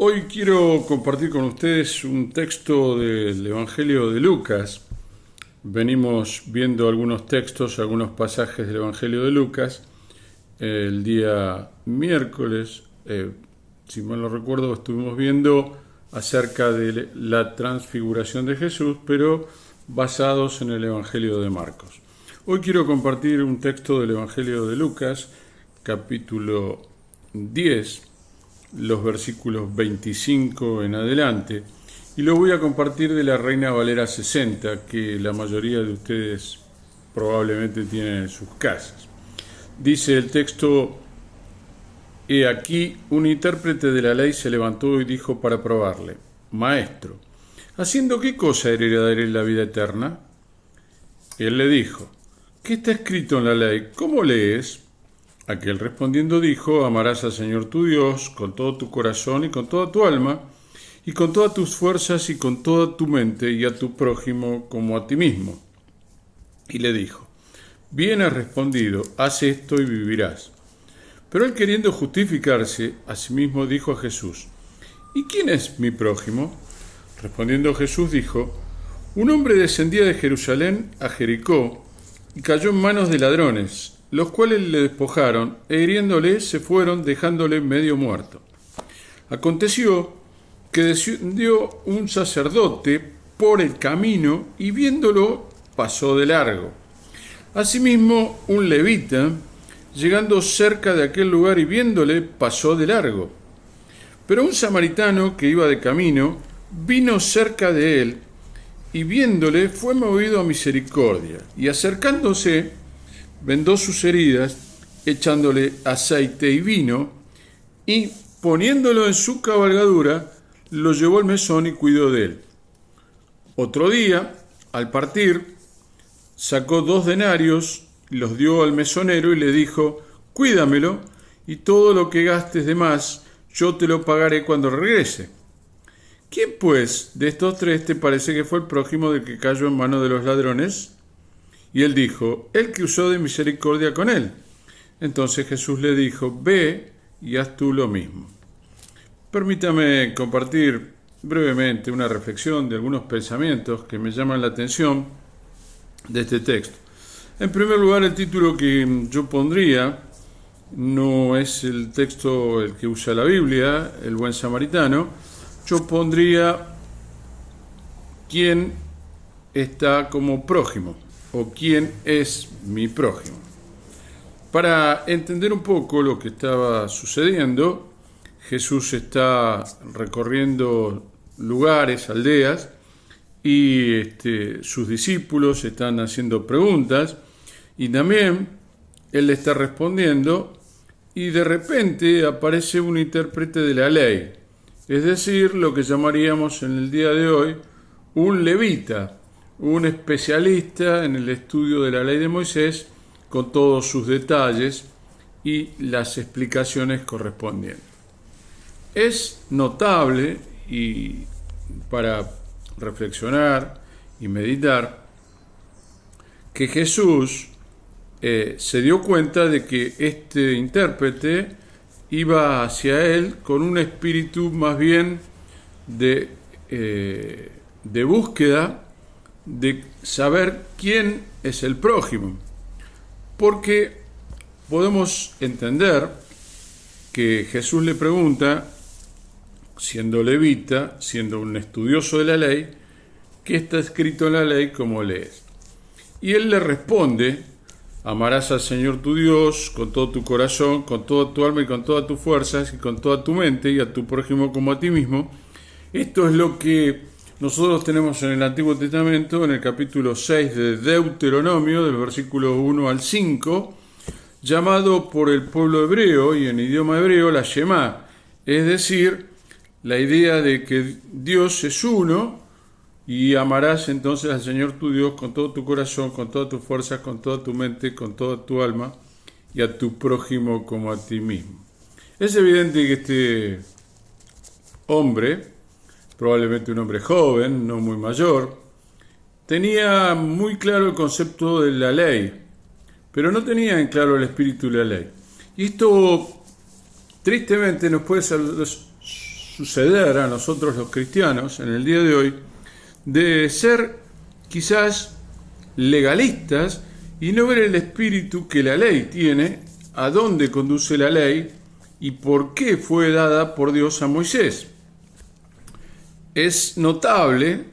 Hoy quiero compartir con ustedes un texto del Evangelio de Lucas. Venimos viendo algunos textos, algunos pasajes del Evangelio de Lucas. El día miércoles, si mal no recuerdo, estuvimos viendo acerca de la transfiguración de Jesús, pero basados en el Evangelio de Marcos. Hoy quiero compartir un texto del Evangelio de Lucas, capítulo 10, los versículos 25 en adelante, y lo voy a compartir de la Reina Valera 60, que la mayoría de ustedes probablemente tienen en sus casas. Dice el texto: He aquí, un intérprete de la ley se levantó y dijo para probarle: Maestro, ¿haciendo qué cosa heredaré la vida eterna? Él le dijo: ¿Qué está escrito en la ley? ¿Cómo lees? Aquel respondiendo dijo: Amarás al Señor tu Dios con todo tu corazón y con toda tu alma, y con todas tus fuerzas y con toda tu mente, y a tu prójimo como a ti mismo. Y le dijo: Bien has respondido, haz esto y vivirás. Pero él, queriendo justificarse, asimismo dijo a Jesús: ¿Y quién es mi prójimo? Respondiendo Jesús dijo: Un hombre descendía de Jerusalén a Jericó y cayó en manos de ladrones, los cuales le despojaron, e hiriéndole se fueron, dejándole medio muerto. Aconteció que descendió un sacerdote por el camino, y viéndolo pasó de largo. Asimismo, un levita, llegando cerca de aquel lugar y viéndole, pasó de largo. Pero un samaritano que iba de camino, vino cerca de él, y viéndole fue movido a misericordia, y acercándose, vendó sus heridas, echándole aceite y vino, y poniéndolo en su cabalgadura, lo llevó al mesón y cuidó de él. Otro día, al partir, sacó 2 denarios, los dio al mesonero y le dijo: Cuídamelo, y todo lo que gastes de más, yo te lo pagaré cuando regrese. ¿Quién, pues, de estos 3 te parece que fue el prójimo del que cayó en manos de los ladrones? Y él dijo: el que usó de misericordia con él. Entonces Jesús le dijo: Ve y haz tú lo mismo. Permítame compartir brevemente una reflexión de algunos pensamientos que me llaman la atención de este texto. En primer lugar, el título que yo pondría no es el texto el que usa la Biblia, el buen samaritano. Yo pondría: ¿quién está como prójimo? ¿O quién es mi prójimo? Para entender un poco lo que estaba sucediendo, Jesús está recorriendo lugares, aldeas, y sus discípulos están haciendo preguntas, y también él le está respondiendo, y de repente aparece un intérprete de la ley, es decir, lo que llamaríamos en el día de hoy un levita, un especialista en el estudio de la ley de Moisés, con todos sus detalles y las explicaciones correspondientes. Es notable, y para reflexionar y meditar, que Jesús se dio cuenta de que este intérprete iba hacia él con un espíritu más bien de búsqueda, de saber quién es el prójimo, porque podemos entender que Jesús le pregunta, siendo levita, siendo un estudioso de la ley, ¿qué está escrito en la ley? ¿Cómo lees? Y él le responde: amarás al Señor tu Dios con todo tu corazón, con toda tu alma y con todas tus fuerzas y con toda tu mente, y a tu prójimo como a ti mismo. Esto es lo que nosotros tenemos en el Antiguo Testamento, en el capítulo 6 de Deuteronomio, del versículo 1 al 5, llamado por el pueblo hebreo y en idioma hebreo la Shema, es decir, la idea de que Dios es uno, y amarás entonces al Señor tu Dios con todo tu corazón, con todas tus fuerzas, con toda tu mente, con toda tu alma, y a tu prójimo como a ti mismo. Es evidente que este hombre, probablemente un hombre joven, no muy mayor, tenía muy claro el concepto de la ley, pero no tenía en claro el espíritu de la ley. Y esto, tristemente, nos puede suceder a nosotros los cristianos en el día de hoy de ser quizás legalistas y no ver el espíritu que la ley tiene, a dónde conduce la ley y por qué fue dada por Dios a Moisés. Es notable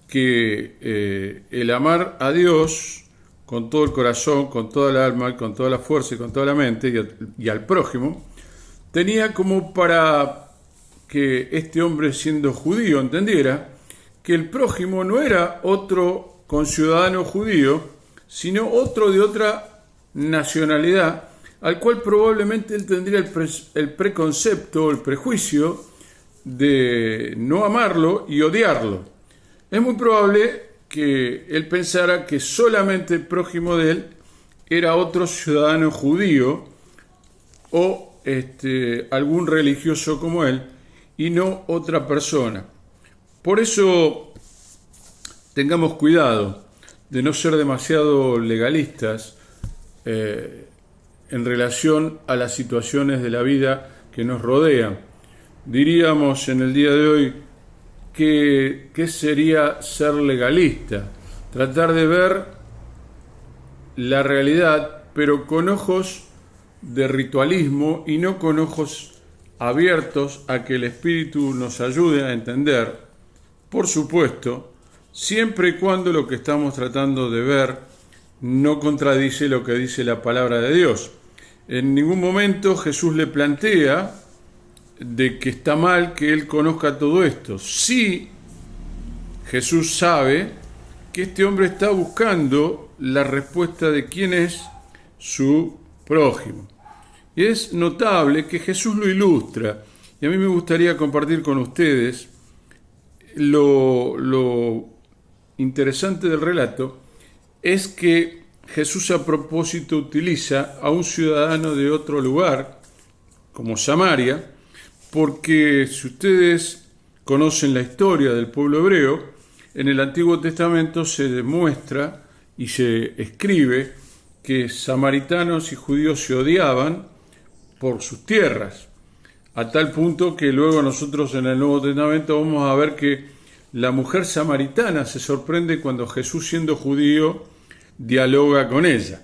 que el amar a Dios con todo el corazón, con toda el alma, con toda la fuerza y con toda la mente y al prójimo, tenía como para que este hombre, siendo judío, entendiera que el prójimo no era otro conciudadano judío, sino otro de otra nacionalidad, al cual probablemente él tendría el preconcepto, el prejuicio de no amarlo y odiarlo. Es muy probable que él pensara que solamente el prójimo de él era otro ciudadano judío o algún religioso como él y no otra persona. Por eso tengamos cuidado de no ser demasiado legalistas en relación a las situaciones de la vida que nos rodean. Diríamos en el día de hoy que ¿qué sería ser legalista? Tratar de ver la realidad, pero con ojos de ritualismo y no con ojos abiertos a que el Espíritu nos ayude a entender, por supuesto, siempre y cuando lo que estamos tratando de ver no contradice lo que dice la palabra de Dios. En ningún momento Jesús le plantea de que está mal que él conozca todo esto. Sí, Jesús sabe que este hombre está buscando la respuesta de quién es su prójimo. Y es notable que Jesús lo ilustra. Y a mí me gustaría compartir con ustedes lo interesante del relato es que Jesús a propósito utiliza a un ciudadano de otro lugar, como Samaria, porque si ustedes conocen la historia del pueblo hebreo, en el Antiguo Testamento se demuestra y se escribe que samaritanos y judíos se odiaban por sus tierras, a tal punto que luego nosotros en el Nuevo Testamento vamos a ver que la mujer samaritana se sorprende cuando Jesús, siendo judío, dialoga con ella.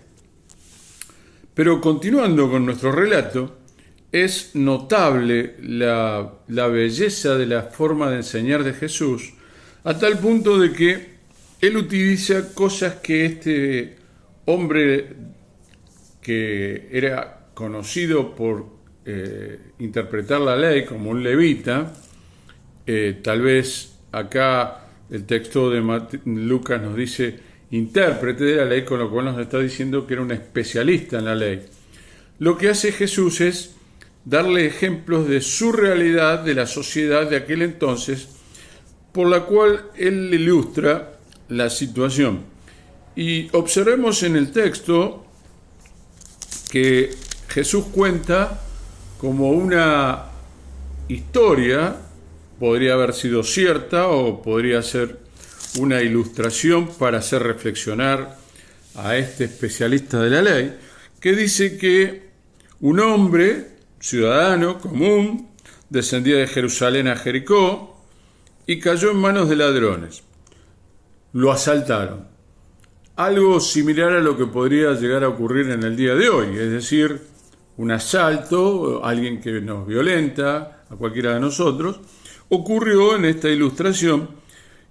Pero continuando con nuestro relato, es notable la belleza de la forma de enseñar de Jesús, a tal punto de que él utiliza cosas que este hombre que era conocido por interpretar la ley como un levita, tal vez acá el texto de Lucas nos dice intérprete de la ley, con lo cual nos está diciendo que era un especialista en la ley. Lo que hace Jesús es darle ejemplos de su realidad, de la sociedad de aquel entonces, por la cual él ilustra la situación. Y observemos en el texto que Jesús cuenta como una historia, podría haber sido cierta o podría ser una ilustración para hacer reflexionar a este especialista de la ley, que dice que un hombre, ciudadano común, descendía de Jerusalén a Jericó y cayó en manos de ladrones. Lo asaltaron. Algo similar a lo que podría llegar a ocurrir en el día de hoy, es decir, un asalto, alguien que nos violenta, a cualquiera de nosotros, ocurrió en esta ilustración.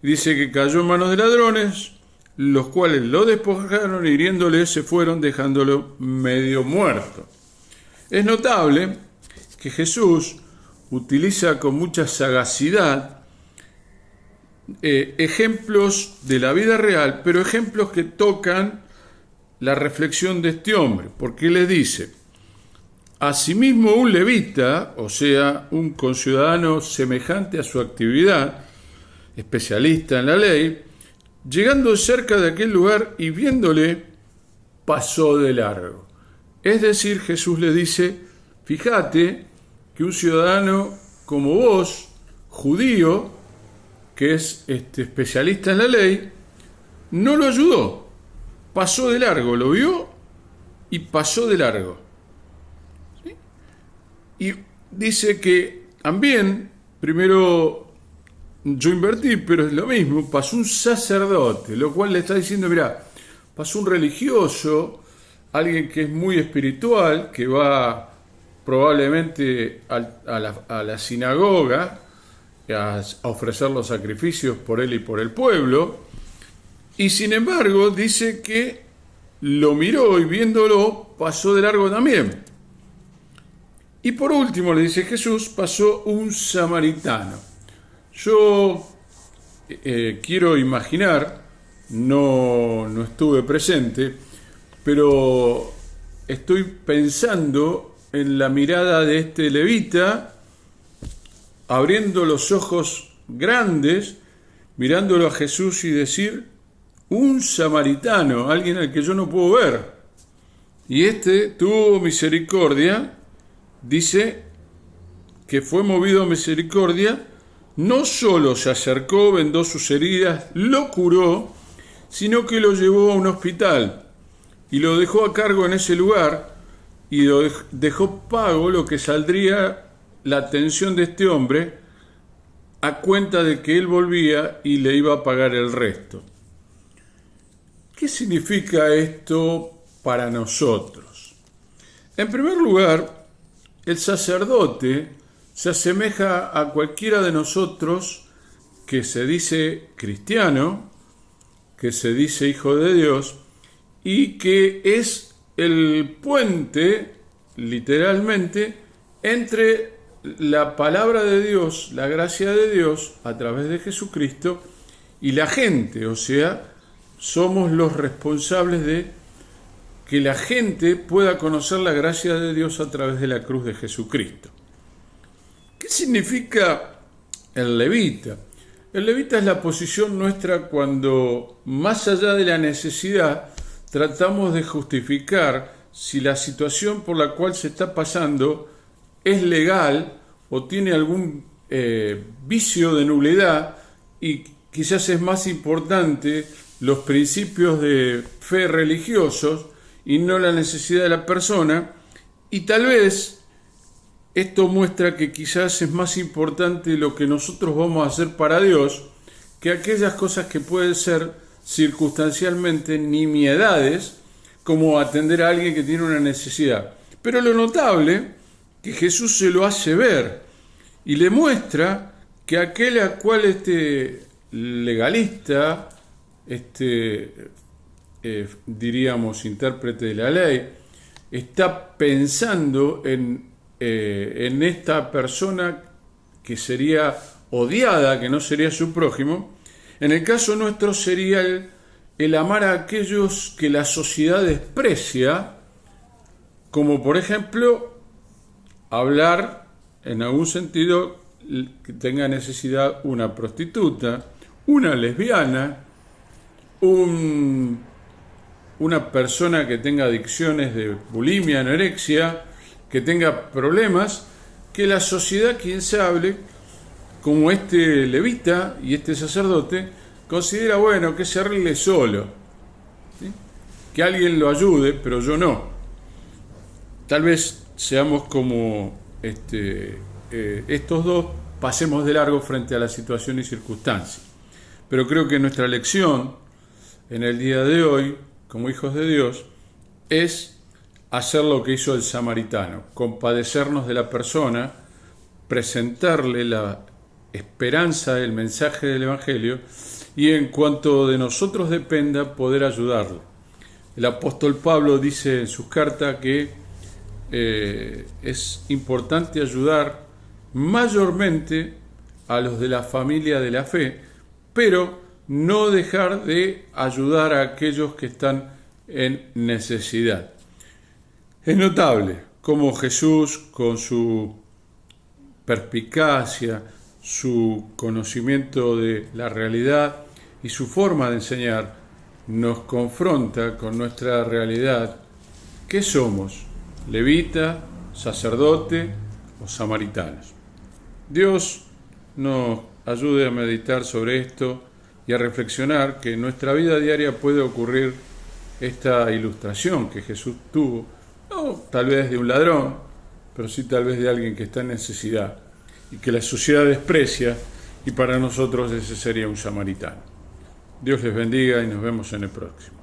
Dice que cayó en manos de ladrones, los cuales lo despojaron, hiriéndole, se fueron, dejándolo medio muerto. Es notable que Jesús utiliza con mucha sagacidad ejemplos de la vida real, pero ejemplos que tocan la reflexión de este hombre, porque le dice: asimismo un levita, o sea, un conciudadano semejante a su actividad, especialista en la ley, llegando cerca de aquel lugar y viéndole, pasó de largo. Es decir, Jesús le dice: fíjate que un ciudadano como vos, judío, que es especialista en la ley, no lo ayudó, pasó de largo, lo vio y pasó de largo. ¿Sí? Y dice que también Primero, yo invertí, pero es lo mismo, pasó un sacerdote, lo cual le está diciendo, mira, pasó un religioso, alguien que es muy espiritual, que va probablemente a la sinagoga a ofrecer los sacrificios por él y por el pueblo, y sin embargo dice que lo miró y viéndolo pasó de largo también. Y por último le dice Jesús, pasó un samaritano. Yo quiero imaginar, no estuve presente, pero estoy pensando en la mirada de este levita, abriendo los ojos grandes, mirándolo a Jesús y decir, un samaritano, alguien al que yo no puedo ver. Y este tuvo misericordia, dice que fue movido a misericordia, no solo se acercó, vendó sus heridas, lo curó, sino que lo llevó a un hospital y lo dejó a cargo en ese lugar y lo dejó pago lo que saldría la atención de este hombre a cuenta de que él volvía y le iba a pagar el resto. ¿Qué significa esto para nosotros? En primer lugar, el sacerdote se asemeja a cualquiera de nosotros que se dice cristiano, que se dice hijo de Dios, y que es el puente, literalmente, entre la palabra de Dios, la gracia de Dios, a través de Jesucristo, y la gente, o sea, somos los responsables de que la gente pueda conocer la gracia de Dios a través de la cruz de Jesucristo. ¿Qué significa el levita? El levita es la posición nuestra cuando, más allá de la necesidad, tratamos de justificar si la situación por la cual se está pasando es legal o tiene algún vicio de nulidad, y quizás es más importante los principios de fe religiosos y no la necesidad de la persona, y tal vez esto muestra que quizás es más importante lo que nosotros vamos a hacer para Dios que aquellas cosas que pueden ser circunstancialmente nimiedades, como atender a alguien que tiene una necesidad. Pero lo notable, que Jesús se lo hace ver y le muestra que aquel a cual este legalista, diríamos intérprete de la ley, está pensando en esta persona que sería odiada, que no sería su prójimo. En el caso nuestro sería el amar a aquellos que la sociedad desprecia, como por ejemplo hablar en algún sentido que tenga necesidad una prostituta, una lesbiana, una persona que tenga adicciones de bulimia, anorexia, que tenga problemas, que la sociedad, quien sabe, como este levita y este sacerdote, considera bueno que se arregle solo, ¿sí? Que alguien lo ayude, pero yo no. Tal vez seamos como estos dos, pasemos de largo frente a la situación y circunstancias. Pero creo que nuestra lección en el día de hoy, como hijos de Dios, es hacer lo que hizo el samaritano, compadecernos de la persona, presentarle la esperanza del mensaje del Evangelio y en cuanto de nosotros dependa, poder ayudarlo. El apóstol Pablo dice en sus cartas que es importante ayudar mayormente a los de la familia de la fe, pero no dejar de ayudar a aquellos que están en necesidad. Es notable cómo Jesús, con su perspicacia, su conocimiento de la realidad y su forma de enseñar, nos confronta con nuestra realidad. ¿Qué somos? ¿Levita, sacerdote o samaritanos? Dios nos ayude a meditar sobre esto y a reflexionar que en nuestra vida diaria puede ocurrir esta ilustración que Jesús tuvo, no tal vez de un ladrón, pero sí tal vez de alguien que está en necesidad. y que la sociedad desprecia, y para nosotros ese sería un samaritano. Dios les bendiga y nos vemos en el próximo.